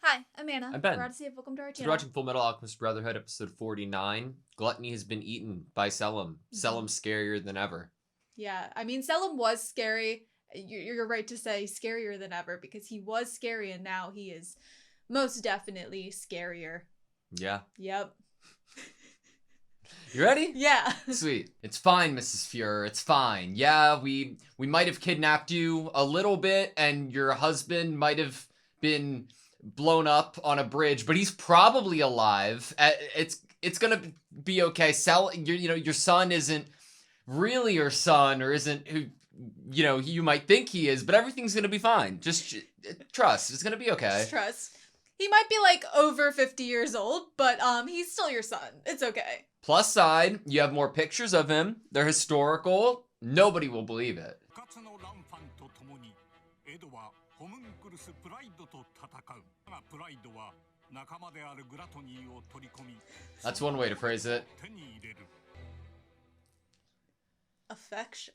Hi, I'm Anna. I'm Ben. We're AutoSave. Welcome to our So channel. we're watching Fullmetal Alchemist Brotherhood, episode 49. Gluttony has been eaten by Selim. Selim's scarier than ever. Yeah, I mean, Selim was scary. You're right to say scarier than ever because he was scary and now he is most definitely scarier. Yeah. Yep. You ready? Yeah. Sweet. It's fine, Mrs. Fuhrer. It's fine. Yeah, we might have kidnapped you a little bit, and your husband might have been blown up on a bridge, but he's probably alive. It's gonna be okay. Your son isn't really your son, or isn't who you might think he is, but everything's gonna be fine. Just trust. It's gonna be okay. Just trust. He might be like over 50 years old, but he's still your son. It's okay. Plus side, you have more pictures of him. They're historical. Nobody will believe it. That's one way to phrase it. Affection.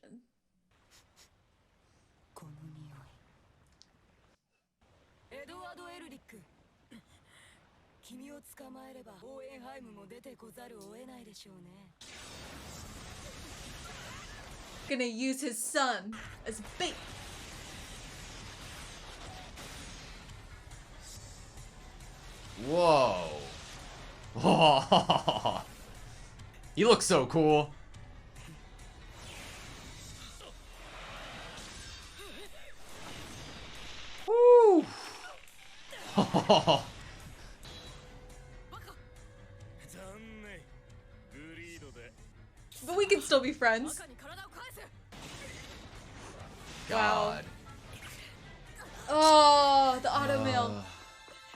Gonna use his son as bait. Whoa. He looks so cool. Woo. But we can still be friends. God. Wow. Oh, the automail.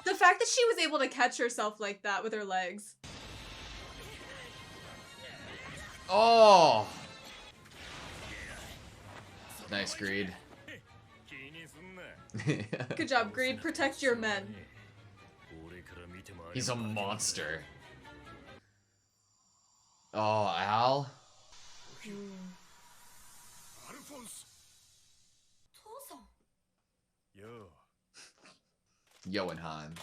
The fact that she was able to catch herself like that with her legs. Oh. Nice, Greed. Good job, Greed. Protect your men. He's a monster. Oh, Al? Johanheim.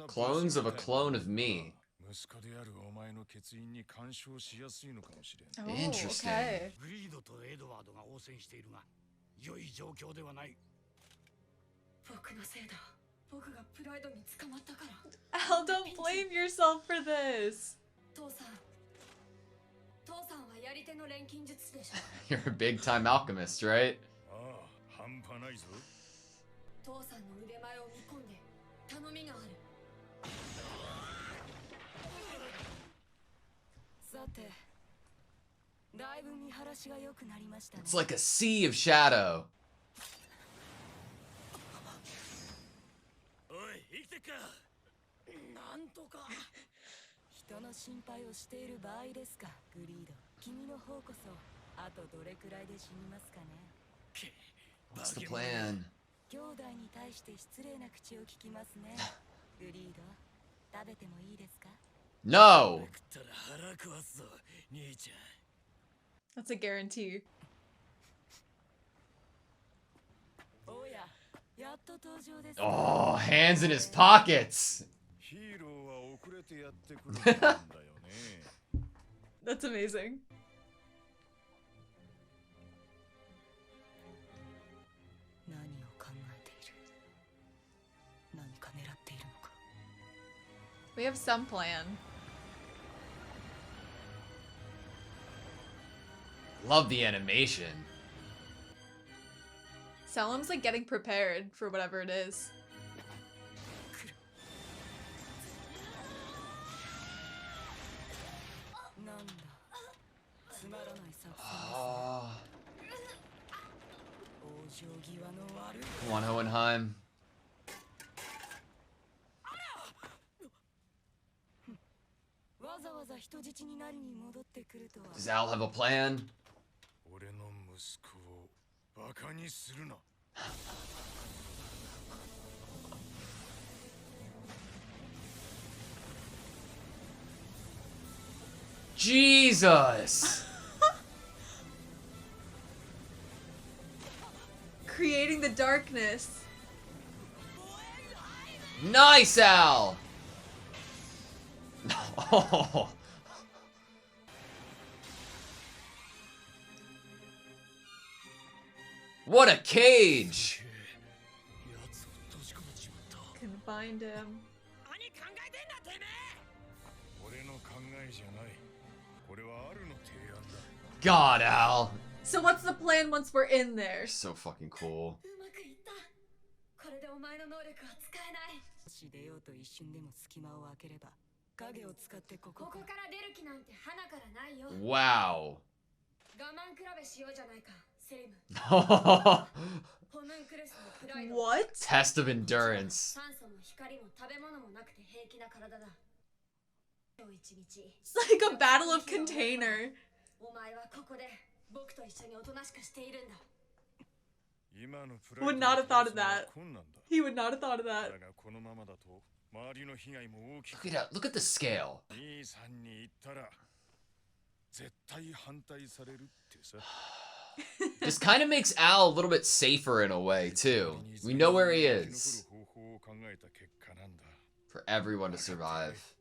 Clones of a clone of me. Oh, Interesting. okay. Al, don't blame yourself for this. You're a big time alchemist, right? It's like a sea of shadow. What's the plan? No! That's a guarantee. Oh, hands in his pockets! That's amazing. We have some plan. Love the animation. Selim's like getting prepared for whatever it is. Oh. Come on, Hohenheim. Does Al have a plan? Jesus! Creating the darkness. Nice, Al! Oh. What a cage! Confined him. God, Al. So what's the plan once we're in there? So fucking cool. Wow. What? Test of endurance. It's like a battle of container. Would not have thought of that. He would not have thought of that. Look at the scale. This kind of makes Al a little bit safer in a way, too. We know where he is. For everyone to survive.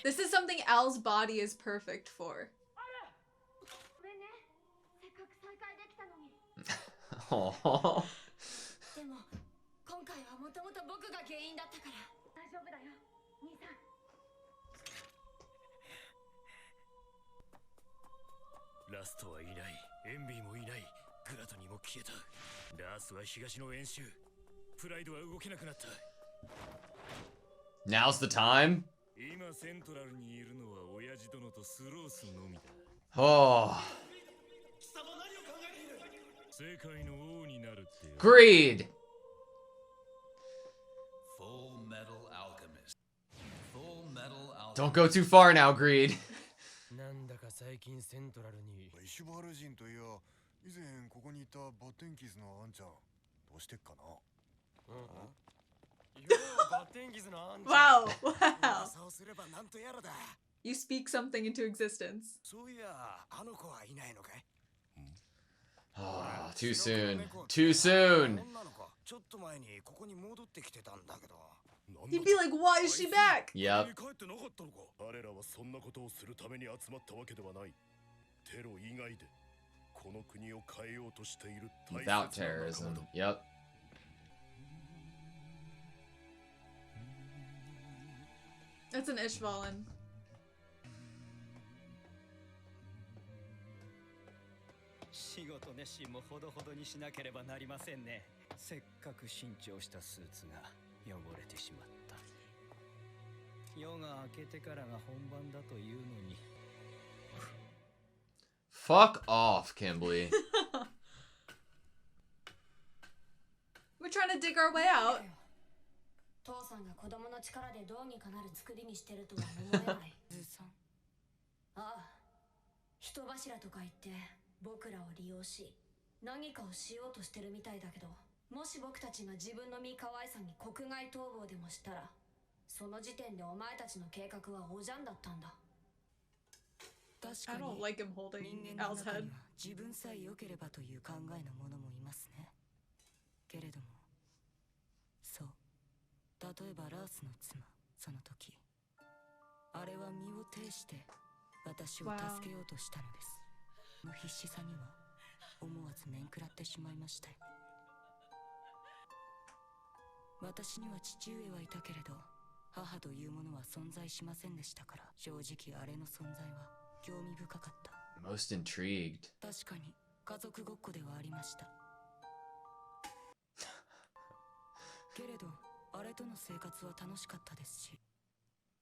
This is something Al's body is perfect for. Aww. Now's the time? Oh. Greed! Fullmetal Alchemist. Don't go too far now, Greed. 石原人といや以前ここにいたバッテンキーズのあんちゃんどうしてっかな Wow, wow. You speak something into existence. Oh, too soon. Too soon. He'd be like, why is she back? Yep. Without terrorism. Yep. That's an Ishvalan. Fuck off, Kimberly. We're trying to dig our way out. 父さんが子供の力でどうにかなる作りにしてるとは思えない。ああ、人柱とか言って僕らを利用し、何かをしようとしてるみたいだけど、もし僕たちが自分の身可愛さに国外逃亡でもしたら、その時点でお前たちの計画はおじゃんだったんだ。I don't like him holding Al's head. 自分さえ良ければという考えの者もいますね。けれども、そう。例えばラースの妻、その時、あれは身を挺して私を助けようとしたのです。の必死さには思わず面食らってしまいましたよ。私には父上はいたけれど、母というものは存在しませんでしたから、正直あれの存在は興味深かった。Most intrigued. 確かに家族ごっこではありました。けれど、あれとの生活は楽しかったですし、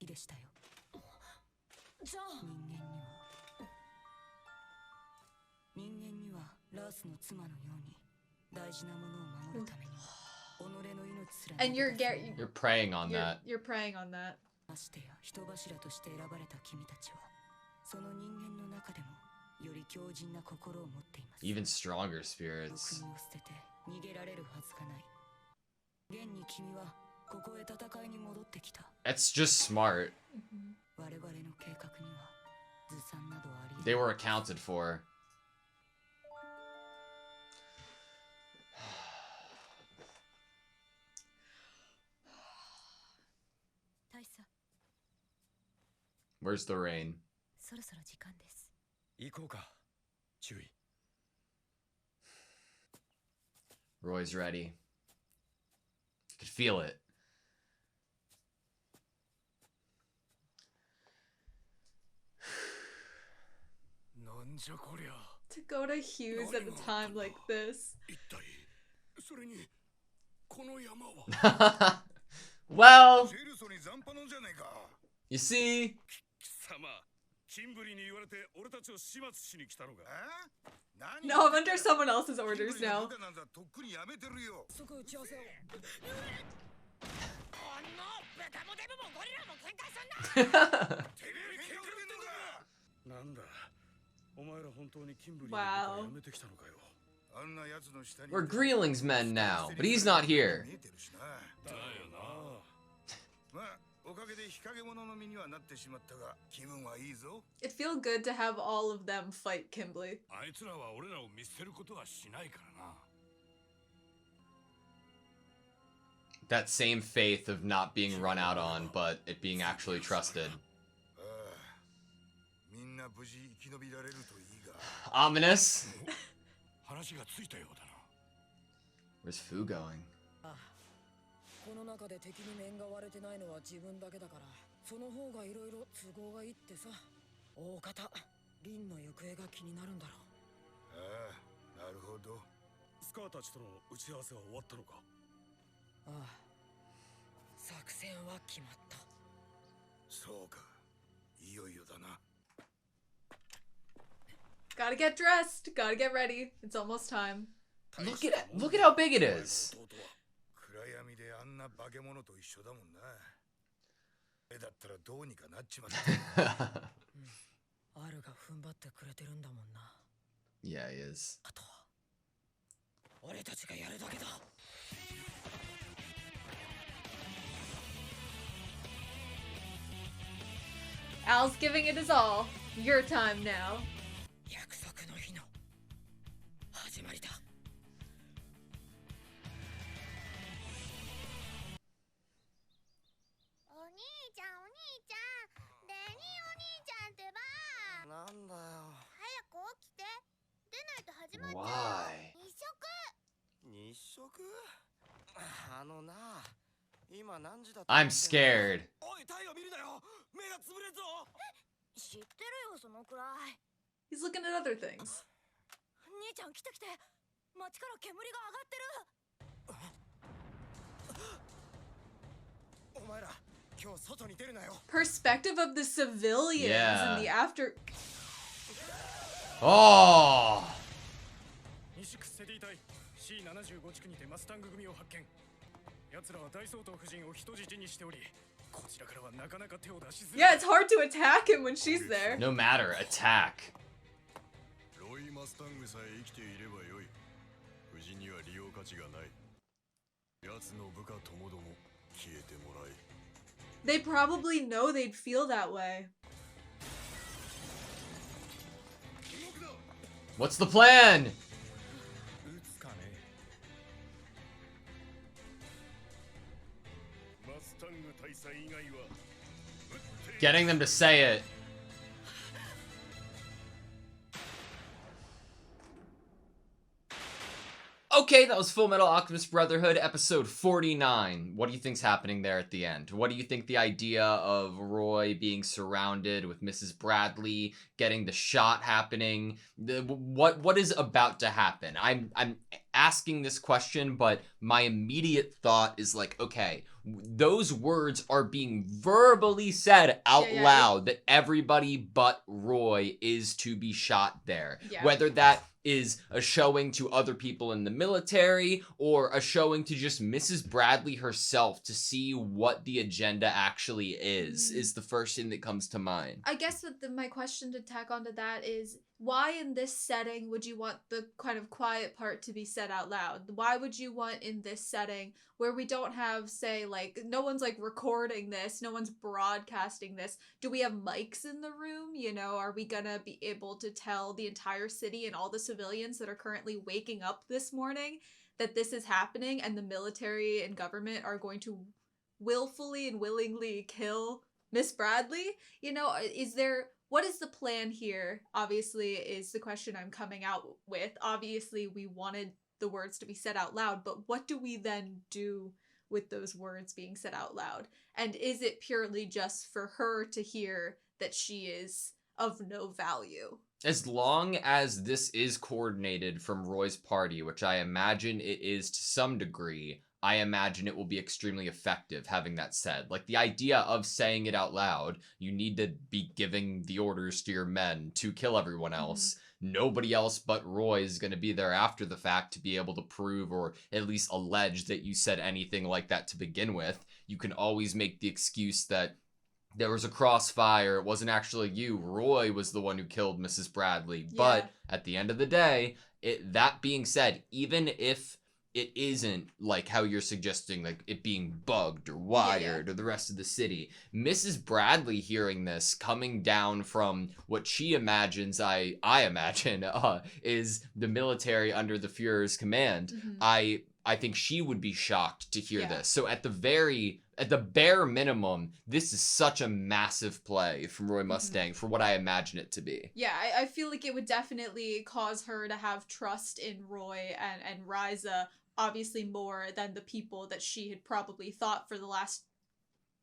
いいでしたよ。じゃあ人間にはラースの妻のように大事なものを守るために己の命すら And you're preying on that. You're preying on that. ましてや人柱として選ばれた君たちはその人間の中でもより強靭な心を持っています。 Even stronger spirits. 国を捨てて逃げられるはずがない。現に君はここへ戦いに戻ってきた。 That's just smart. 我々の計画にはずさんなどありえない。 They were accounted for. 大佐、 Where's the rain? そろそろ時間です。行こうか。注意。 Roy's ready. You could feel it. To go to Hughes at a time like this. Well, you see, No, I'm under someone else's orders now. Wow. we're Greeling's men now, but he's not here. It feels good to have all of them fight Kimberly. That same faith of not being run out on, but it being actually trusted. Ominous. Where's Fu going? この中で敵に面が割れてないのは自分だけだから、その方がいろいろ都合がいいってさ。大方、リンの行方が気になるんだろう。なるほど。スカーたちとの打ち合わせは終わったのか？ああ、作戦は決まった。そうか。いよいよだな。 Gotta get dressed. Gotta get ready. It's almost time. Look at how big it is. 暗闇であんな化け物と一緒だもんな。だったらどうにかなっちまった。アルが踏ん張ってくれてるんだもんな。 Yeah, he is. あとは俺たちがやるだけだ。 Al's giving it his all. Your time now. 約束の日の始まりだ。 Why? 日食？今何時だった？ I'm scared. おい、太陽見るなよ。目が潰れるぞ。知ってるよ、そのくらい。 He's looking at other things. 兄ちゃん来て来て。街から煙が上がってる。お前ら、今日外に出るなよ。 Perspective of the civilians Yeah. in the after. Oh! 西クセディ隊 C75 地区にてマスタング組を発見。奴らは大総統夫人を人質にしており、こちらからはなかなか手を出しづらい。 Yeah, it's hard to attack him when she's there. No matter, attack. ロイ・マスタングさえ生きていればよい。夫人には利用価値がない。奴の部下ともども消えてもらい。 They probably know they'd feel that way. What's the plan? Getting them to say it. Okay, that was Fullmetal Alchemist Brotherhood, episode 49. What do you think's happening there at the end? What do you think the idea of Roy being surrounded with Mrs. Bradley, getting the shot happening, what is about to happen? I'm asking this question, but my immediate thought is like, okay, those words are being verbally said out loud that everybody but Roy is to be shot there. Yeah. Whether that is a showing to other people in the military or a showing to just Mrs. Bradley herself to see what the agenda actually is the first thing that comes to mind. I guess that my question to tack onto that is, why in this setting would you want the kind of quiet part to be said out loud? Why would you want in this setting where we don't have, say, like, no one's like recording this, no one's broadcasting this? Do we have mics in the room? You know, are we gonna be able to tell the entire city and all the civilians that are currently waking up this morning that this is happening, and the military and government are going to willfully and willingly kill Miss Bradley? You know, what is the plan here? Obviously, is the question I'm coming out with. Obviously, we wanted the words to be said out loud, but what do we then do with those words being said out loud? And is it purely just for her to hear that she is of no value? As long as this is coordinated from Roy's party, which I imagine it is to some degree, I imagine it will be extremely effective having that said. Like, the idea of saying it out loud, you need to be giving the orders to your men to kill everyone else. Nobody else but Roy is going to be there after the fact to be able to prove or at least allege that you said anything like that to begin with. You can always make the excuse that there was a crossfire, it wasn't actually you, Roy was the one who killed Mrs. Bradley. Yeah. But at the end of the day, that being said, even if it isn't like how you're suggesting, like it being bugged or wired or the rest of the city, Mrs. Bradley hearing this coming down from what she imagines, I imagine, is the military under the Fuhrer's command, I think she would be shocked to hear this. So at the bare minimum, this is such a massive play from Roy Mustang for what I imagine it to be. Yeah, I feel like it would definitely cause her to have trust in Roy and Ryza, obviously more than the people that she had probably thought for the last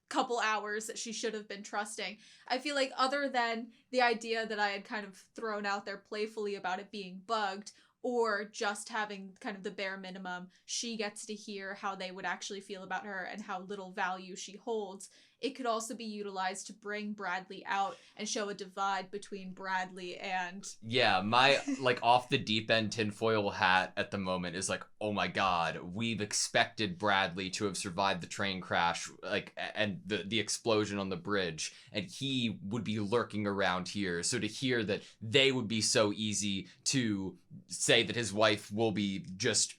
couple hours that she should have been trusting. I feel like other than the idea that I had kind of thrown out there playfully about it being bugged, or just having kind of the bare minimum, she gets to hear how they would actually feel about her and how little value she holds. It could also be utilized to bring Bradley out and show a divide between Bradley and... Yeah, my, like, off the deep end tinfoil hat at the moment is like, oh my god, we've expected Bradley to have survived the train crash, like, and the explosion on the bridge, and he would be lurking around here. So to hear that they would be so easy to say that his wife will be just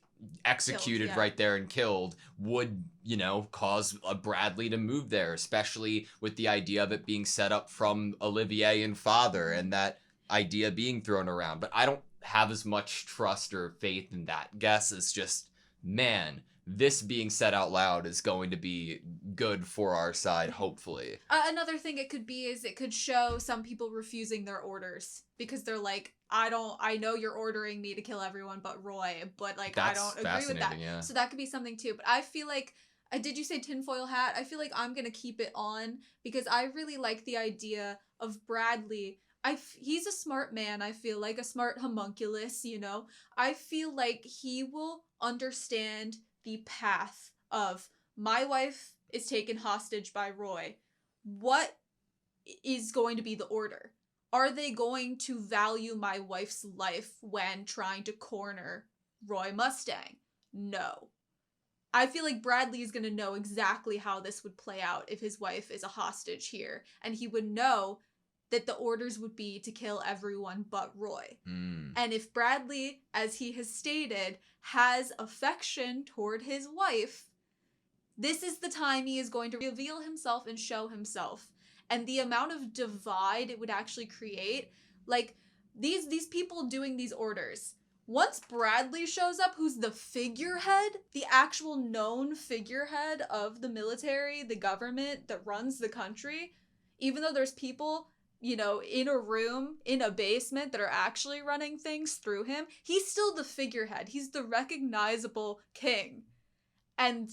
executed right there and killed would, you know, cause a Bradley to move there, especially with the idea of it being set up from Olivier and father and that idea being thrown around. But I don't have as much trust or faith in that guess. It's just, man, this being said out loud is going to be good for our side, hopefully. Another thing it could be is it could show some people refusing their orders because they're like, I know you're ordering me to kill everyone but Roy, but like, I don't agree with that. Yeah. So that could be something too. But I feel like, did you say tinfoil hat? I feel like I'm going to keep it on because I really like the idea of Bradley. He's a smart man, I feel like, a smart homunculus, you know? I feel like he will understand the path of my wife is taken hostage by Roy. What is going to be the order? Are they going to value my wife's life when trying to corner Roy Mustang? No. I feel like Bradley is going to know exactly how this would play out if his wife is a hostage here. And he would know that the orders would be to kill everyone but Roy. And if Bradley, as he has stated, has affection toward his wife, this is the time he is going to reveal himself and show himself. And the amount of divide it would actually create, like, these people doing these orders, once Bradley shows up, who's the figurehead, the actual known figurehead of the military, the government that runs the country, even though there's people, you know, in a room, in a basement that are actually running things through him, he's still the figurehead. He's the recognizable king. And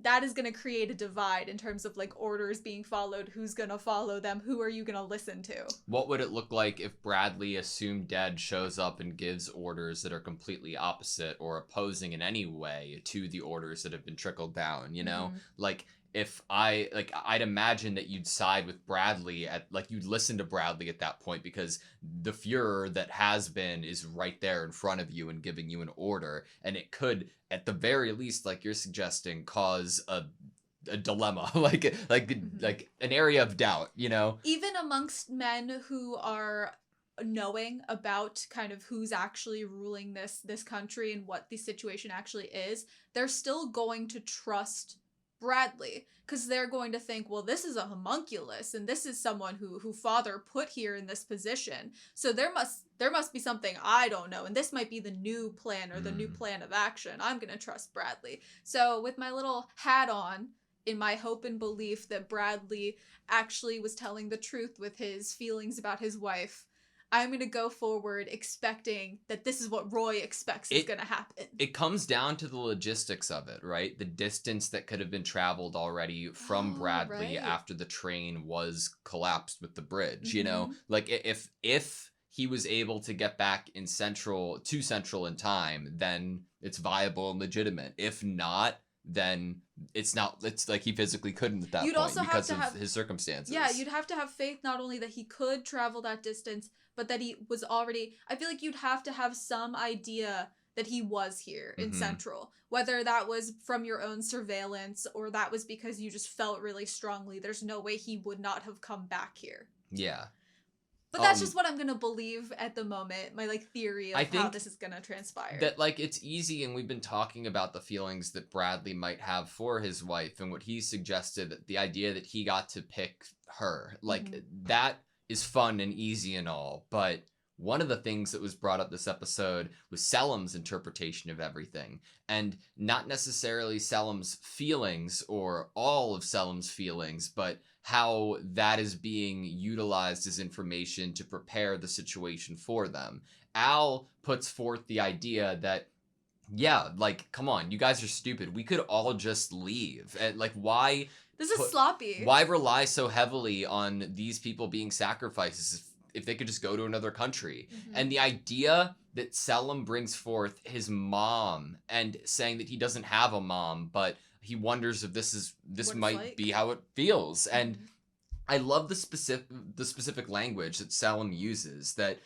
that is going to create a divide in terms of, like, orders being followed, who's going to follow them, who are you going to listen to? What would it look like if Bradley, assumed dead, shows up and gives orders that are completely opposite or opposing in any way to the orders that have been trickled down, you know? Like, if I'd imagine that you'd side with Bradley you'd listen to Bradley at that point because the Fuhrer that has been is right there in front of you and giving you an order, and it could, at the very least, like you're suggesting, cause a dilemma, like an area of doubt, you know? Even amongst men who are knowing about kind of who's actually ruling this country and what the situation actually is, they're still going to trust Bradley, because they're going to think, well, this is a homunculus and this is someone who father put here in this position, so there must be something I don't know, and this might be the new plan or the new plan of action. I'm gonna trust Bradley. So with my little hat on, in my hope and belief that Bradley actually was telling the truth with his feelings about his wife, I'm going to go forward expecting that this is what Roy expects is going to happen. It comes down to the logistics of it, right? The distance that could have been traveled already from Bradley after the train was collapsed with the bridge, you know? Like, if he was able to get back in Central in time, then it's viable and legitimate. If not, then it's like he physically couldn't at that point also because of his circumstances. Yeah, you'd have to have faith not only that he could travel that distance, but that he was already... I feel like you'd have to have some idea that he was here in Central. Whether that was from your own surveillance or that was because you just felt really strongly there's no way he would not have come back here. Yeah. But that's just what I'm going to believe at the moment. My, like, theory of how this is going to transpire. That, like, it's easy, and we've been talking about the feelings that Bradley might have for his wife, and what he suggested, the idea that he got to pick her. Like, that is fun and easy and all, but one of the things that was brought up this episode was Selim's interpretation of everything. And not necessarily Selim's feelings or all of Selim's feelings, but how that is being utilized as information to prepare the situation for them. Al puts forth the idea that, yeah, like, come on, you guys are stupid. We could all just leave. And, like, why... This is sloppy. Why rely so heavily on these people being sacrifices if they could just go to another country? And the idea that Selim brings forth his mom and saying that he doesn't have a mom, but he wonders if this might be how it feels. And I love the specific language that Selim uses, that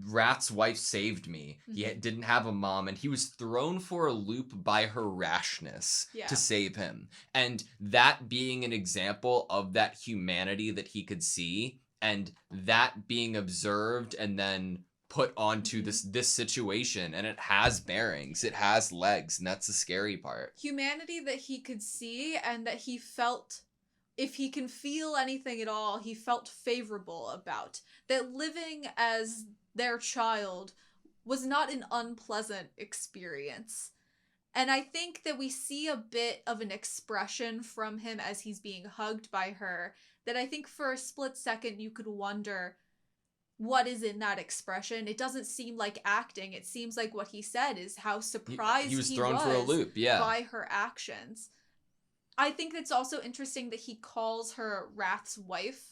Rath's wife saved me. He didn't have a mom, and he was thrown for a loop by her rashness to save him. And that being an example of that humanity that he could see, and that being observed and then put onto this situation, and it has bearings, it has legs, and that's the scary part. Humanity that he could see, and that he felt, if he can feel anything at all, he felt favorable about. That living as their child was not an unpleasant experience. And I think that we see a bit of an expression from him as he's being hugged by her, that I think for a split second you could wonder what is in that expression. It doesn't seem like acting. It seems like what he said is how surprised he was thrown for a loop, by her actions. I think it's also interesting that he calls her Rath's wife.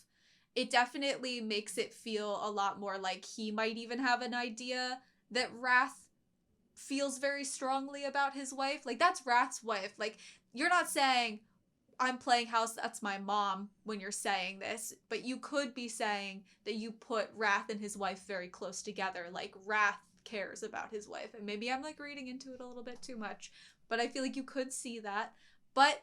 It definitely makes it feel a lot more like he might even have an idea that Rath feels very strongly about his wife. Like, that's Rath's wife. Like, you're not saying, I'm playing house, that's my mom, when you're saying this, but you could be saying that you put Rath and his wife very close together. Like, Rath cares about his wife. And maybe I'm, like, reading into it a little bit too much, but I feel like you could see that. But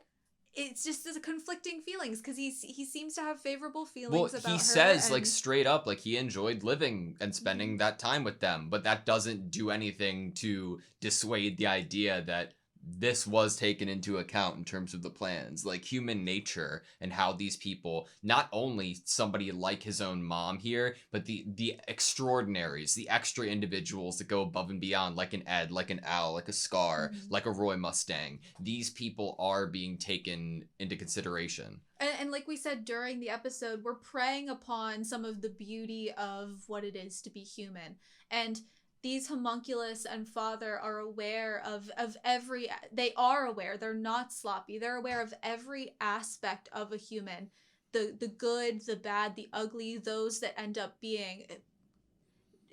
it's just the conflicting feelings, because he seems to have favorable feelings about her. Well, he says, like, straight up, like, he enjoyed living and spending that time with them, but that doesn't do anything to dissuade the idea that this was taken into account in terms of the plans. Like, human nature and how these people, not only somebody like his own mom here, but the extraordinaries, the extra individuals that go above and beyond, like an Ed, like an Al, like a Scar, like a Roy Mustang. These people are being taken into consideration. And like we said during the episode, we're preying upon some of the beauty of what it is to be human. And these homunculus and father are aware of every... They are aware. They're not sloppy. They're aware of every aspect of a human. The good, the bad, the ugly, those that end up being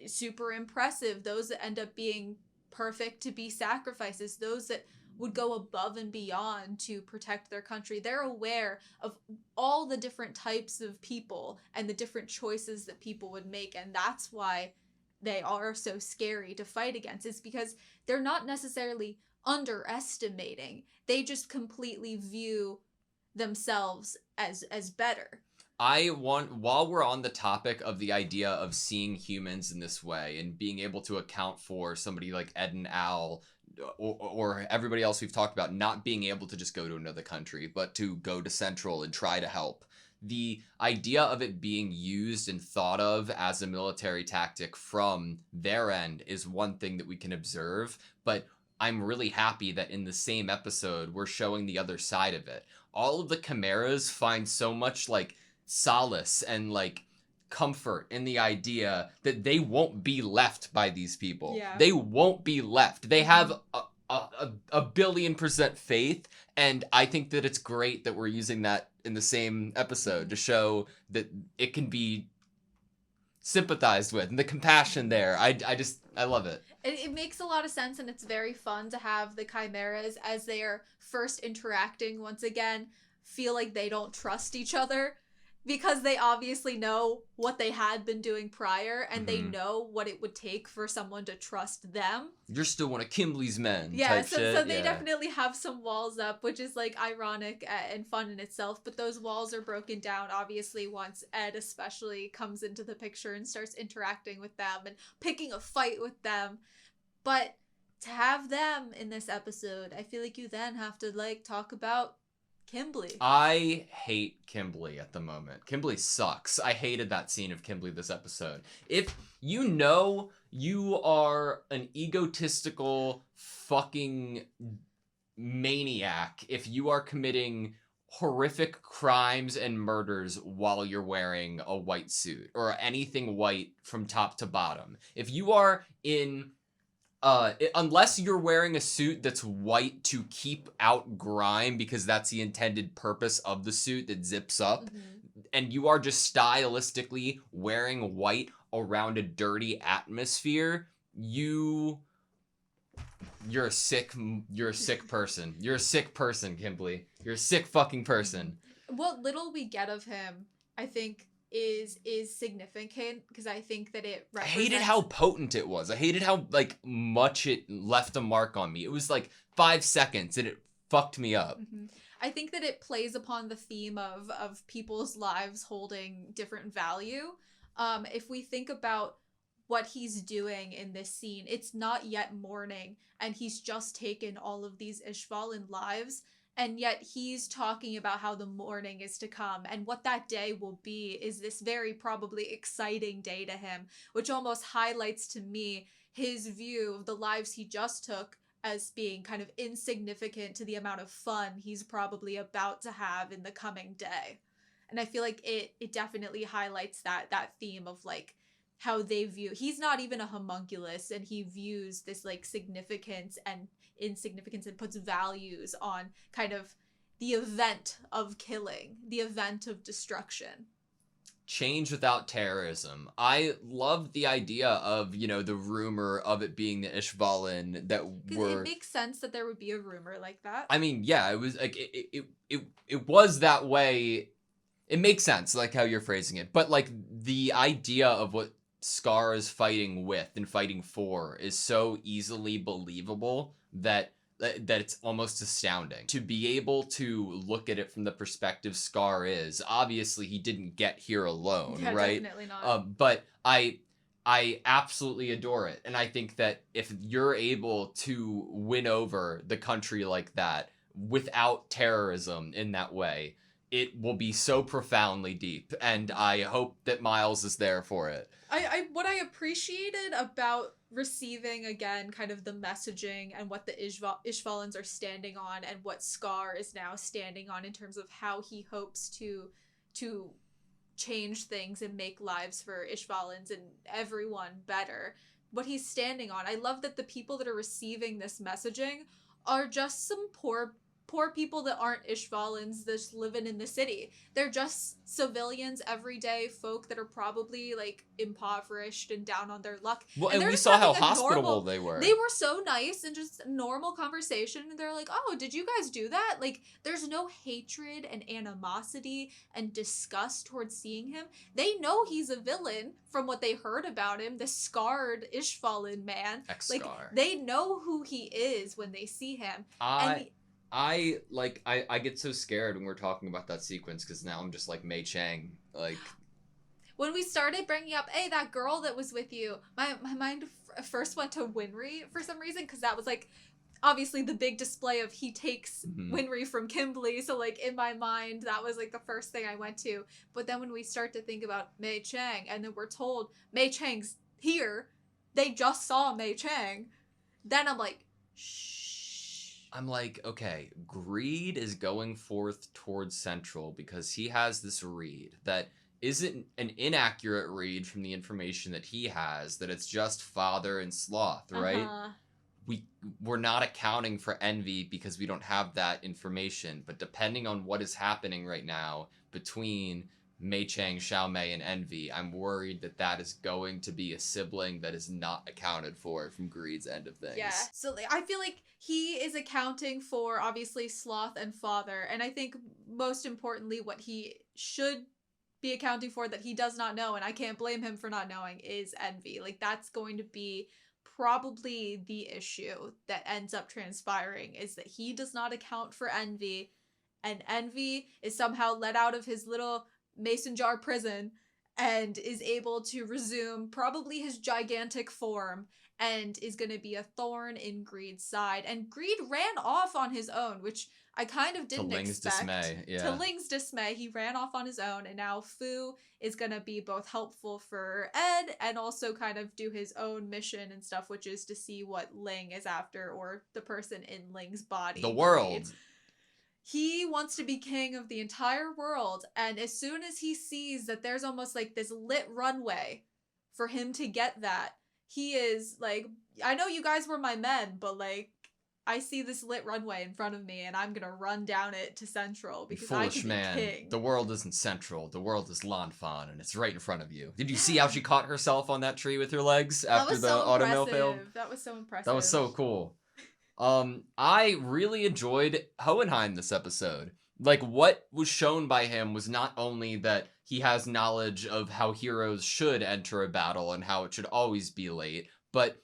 super impressive, those that end up being perfect to be sacrifices, those that would go above and beyond to protect their country. They're aware of all the different types of people and the different choices that people would make, and that's why they are so scary to fight against. Is because they're not necessarily underestimating. They just completely view themselves as better. while we're on the topic of the idea of seeing humans in this way and being able to account for somebody like Ed and Al, or everybody else we've talked about not being able to just go to another country, but to go to Central and try to help. The idea of it being used and thought of as a military tactic from their end is one thing that we can observe, but I'm really happy that in the same episode, we're showing the other side of it. All of the chimeras find so much, like, solace and, like, comfort in the idea that they won't be left by these people. Yeah. They won't be left. They have a billion% faith, and I think that it's great that we're using that in the same episode to show that it can be sympathized with and the compassion there. I love it. It makes a lot of sense, and it's very fun to have the chimeras, as they are first interacting once again, feel like they don't trust each other, because they obviously know what they had been doing prior, and they know what it would take for someone to trust them. You're still one of Kimberly's men. Yeah, type so shit. they definitely have some walls up, which is, like, ironic and fun in itself, but those walls are broken down, obviously, once Ed especially comes into the picture and starts interacting with them and picking a fight with them. But to have them in this episode, I feel like you then have to, like, talk about Kimberly. I hate Kimberly at the moment. Kimberly sucks. I hated that scene of Kimberly this episode. If you know you are an egotistical fucking maniac, if you are committing horrific crimes and murders while you're wearing a white suit or anything white from top to bottom, if you are in unless you're wearing a suit that's white to keep out grime, because that's the intended purpose of the suit that zips up, and you are just stylistically wearing white around a dirty atmosphere, you're a sick person. You're a sick person, Kimberly. You're a sick fucking person. What little we get of him, I think, is significant, because I think that it represents... I hated how potent it was. I hated how, like, much it left a mark on me. It was like 5 seconds and it fucked me up. I think that it plays upon the theme of people's lives holding different value. If we think about what he's doing in this scene, it's not yet morning, and he's just taken all of these Ishvalan lives, and yet he's talking about how the morning is to come, and what that day will be is this very probably exciting day to him, which almost highlights to me his view of the lives he just took as being kind of insignificant to the amount of fun he's probably about to have in the coming day. And I feel like it definitely highlights that theme of, like, how they view... He's not even a homunculus, and he views this, like, significance and insignificance and puts values on kind of the event of killing, the event of destruction. Change without terrorism. I loved the idea of, you know, the rumor of it being the Ishvalan that were... It makes sense that there would be a rumor like that. I mean, yeah, it was like, it was that way. It makes sense, like how you're phrasing it. But, like, the idea of what Scar is fighting with and fighting for is so easily believable that it's almost astounding. To be able to look at it from the perspective Scar is, obviously he didn't get here alone, Yeah, right? Definitely not. But I absolutely adore it. And I think that if you're able to win over the country like that without terrorism in that way, it will be so profoundly deep. And I hope that Miles is there for it. What I appreciated about receiving, again, kind of the messaging and what the Ishvalans are standing on, and what Scar is now standing on in terms of how he hopes to change things and make lives for Ishvalans and everyone better. What he's standing on, I love that the people that are receiving this messaging are just some poor people that aren't Ishvalans that's living in the city. They're just civilians, everyday folk that are probably, like, impoverished and down on their luck. Well, and they're we just saw how having a hospitable they were. They were so nice and just normal conversation. And they're like, oh, did you guys do that? Like, there's no hatred and animosity and disgust towards seeing him. They know he's a villain from what they heard about him, the scarred Ishvalan man. Ex-Scar. Like, they know who he is when they see him. I get so scared when we're talking about that sequence because now I'm just like Mei Chang. Like, when we started bringing up, hey, that girl that was with you, my mind first went to Winry for some reason, because that was like obviously the big display of he takes Winry from Kimberly. So like in my mind, that was like the first thing I went to. But then when we start to think about Mei Chang, and then we're told Mei Chang's here, they just saw Mei Chang, then I'm like, shh. I'm like, okay, Greed is going forth towards Central because he has this read that isn't an inaccurate read from the information that he has, that it's just Father and Sloth, right? We're not accounting for Envy because we don't have that information, but depending on what is happening right now between Mei Chang, Xiao Mei, and Envy, I'm worried that that is going to be a sibling that is not accounted for from Greed's end of things. Yeah. So I feel like he is accounting for obviously Sloth and Father, and I think most importantly what he should be accounting for that he does not know, and I can't blame him for not knowing, is Envy. Like that's going to be probably the issue that ends up transpiring, is that he does not account for Envy, and Envy is somehow let out of his little mason jar prison and is able to resume probably his gigantic form, and is going to be a thorn in Greed's side. And Greed ran off on his own, which I kind of didn't Ling's expect. dismay, yeah. To Ling's dismay, he ran off on his own, and now Fu is going to be both helpful for Ed and also kind of do his own mission and stuff, which is to see what Ling is after, or the person in Ling's body. The world. Greed. He wants to be king of the entire world, and as soon as he sees that there's almost like this lit runway for him to get that, he is like, I know you guys were my men, but like, I see this lit runway in front of me, and I'm gonna run down it to Central because I can be king. The world isn't Central. The world is Lanfan, and it's right in front of you. Did you see how she caught herself on that tree with her legs after the automail failed? That was so impressive. That was so cool. I really enjoyed Hohenheim this episode. Like, what was shown by him was not only that he has knowledge of how heroes should enter a battle and how it should always be late, but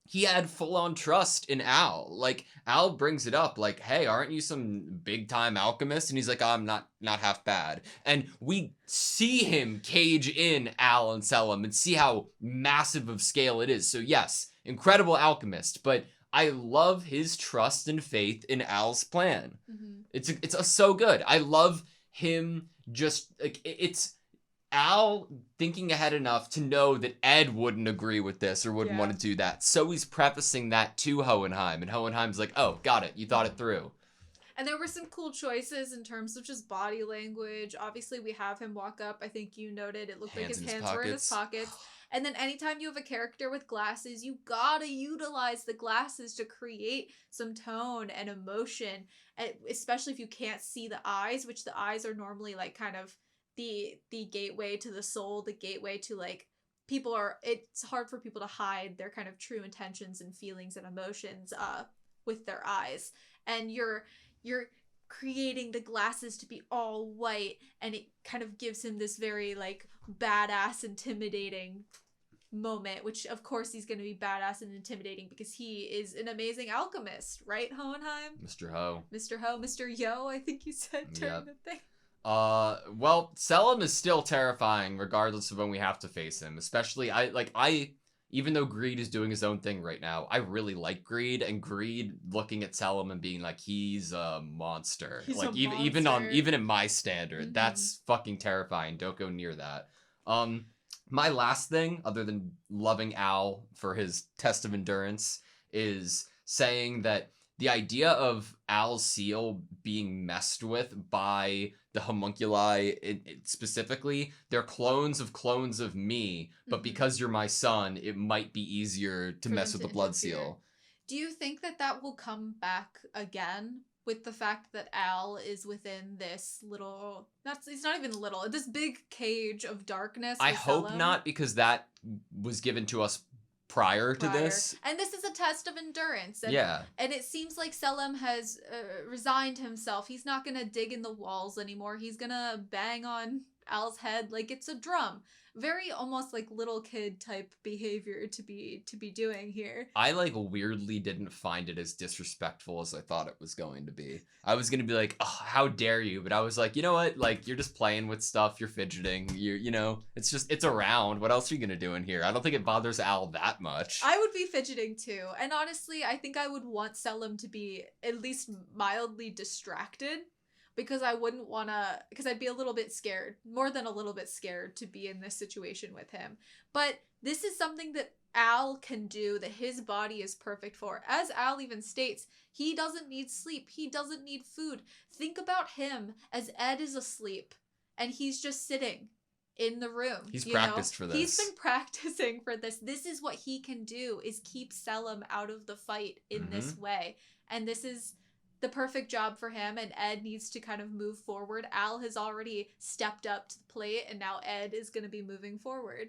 he had full-on trust in Al. Like, Al brings it up, like, hey, aren't you some big-time alchemist? And he's like, I'm not half bad. And we see him cage in Al and Selim and see how massive of scale it is. So yes, incredible alchemist, but I love his trust and faith in Al's plan. It's so good. I love him just, like, it's Al thinking ahead enough to know that Ed wouldn't agree with this or wouldn't want to do that. So he's prefacing that to Hohenheim, and Hohenheim's like, oh, got it. You thought it through. And there were some cool choices in terms of just body language. Obviously, we have him walk up. I think you noted it looked like his hands were in his pockets. And then anytime you have a character with glasses, you gotta utilize the glasses to create some tone and emotion, especially if you can't see the eyes, which the eyes are normally like kind of the gateway to the soul, the gateway to like it's hard for people to hide their kind of true intentions and feelings and emotions with their eyes. And you're creating the glasses to be all white, and it kind of gives him this very like badass, intimidating moment, which of course he's going to be badass and intimidating because he is an amazing alchemist, right, Hohenheim? Mr. Ho, Mr. Yo, I think you said during the thing. Well, Selim is still terrifying regardless of when we have to face him. Especially, even though Greed is doing his own thing right now, I really like Greed, and Greed looking at Selim and being like, he's a monster. Even in my standard, that's fucking terrifying. Don't go near that. My last thing, other than loving Al for his test of endurance, is saying that the idea of Al's seal being messed with by the homunculi, specifically, they're clones of me, but because you're my son, it might be easier to mess with the blood seal. Do you think that will come back again with the fact that Al is within this little, it's not even little, this big cage of darkness? I hope not, because that was given to us prior to this. And this is a test of endurance. And, yeah. And it seems like Selim has resigned himself. He's not going to dig in the walls anymore. He's going to bang on Al's head like it's a drum. Very almost like little kid type behavior to be doing here. I like weirdly didn't find it as disrespectful as I thought it was going to be. I was gonna be like, oh, how dare you? But I was like, you know what? Like, you're just playing with stuff. You're fidgeting. You know, it's around. What else are you gonna do in here? I don't think it bothers Al that much. I would be fidgeting too. And honestly, I think I would want Selim to be at least mildly distracted. Because I wouldn't want to, because I'd be a little bit scared, more than a little bit scared to be in this situation with him. But this is something that Al can do, that his body is perfect for. As Al even states, he doesn't need sleep. He doesn't need food. Think about him as Ed is asleep and he's just sitting in the room. He's practiced for this. He's been practicing for this. This is what he can do, is keep Selim out of the fight in this way. And this is the perfect job for him, and Ed needs to kind of move forward. Al has already stepped up to the plate, and now Ed is going to be moving forward.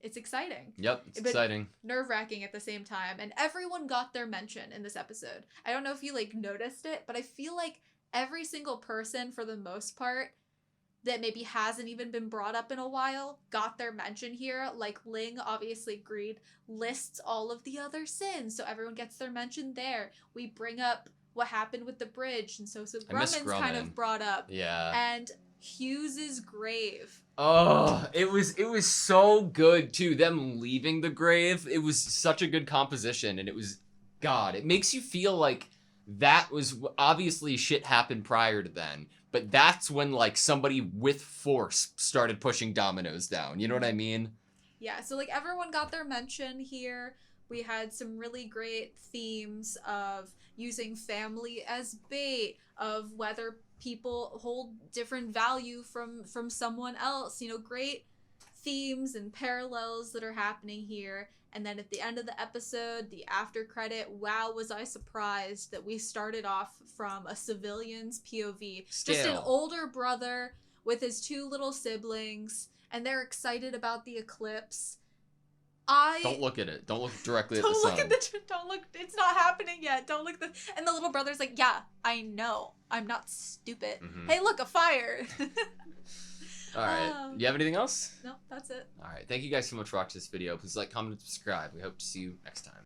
It's exciting. Yep, it's exciting. Nerve-wracking at the same time, and everyone got their mention in this episode. I don't know if you, like, noticed it, but I feel like every single person, for the most part, that maybe hasn't even been brought up in a while, got their mention here. Like, Ling, obviously Greed, lists all of the other sins, so everyone gets their mention there. We bring up what happened with the bridge, and so Grumman's kind of brought up. Yeah. And Hughes's grave. Oh, it was so good too. Them leaving the grave. It was such a good composition, and it was, God, it makes you feel like that was obviously shit happened prior to then, but that's when like somebody with force started pushing dominoes down. You know what I mean? Yeah, so like everyone got their mention here. We had some really great themes of using family as bait, of whether people hold different value from someone else. You know, great themes and parallels that are happening here. And then at the end of the episode, the after credit, wow, was I surprised that we started off from a civilian's POV. Just an older brother with his two little siblings, and they're excited about the eclipse. Don't look at it. Don't look directly at Don't the look sun. at the. Don't look. It's not happening yet. Don't look. And the little brother's like, yeah, I know. I'm not stupid. Hey, look, a fire. All right. You have anything else? No, that's it. All right. Thank you guys so much for watching this video. Please like, comment, and subscribe. We hope to see you next time.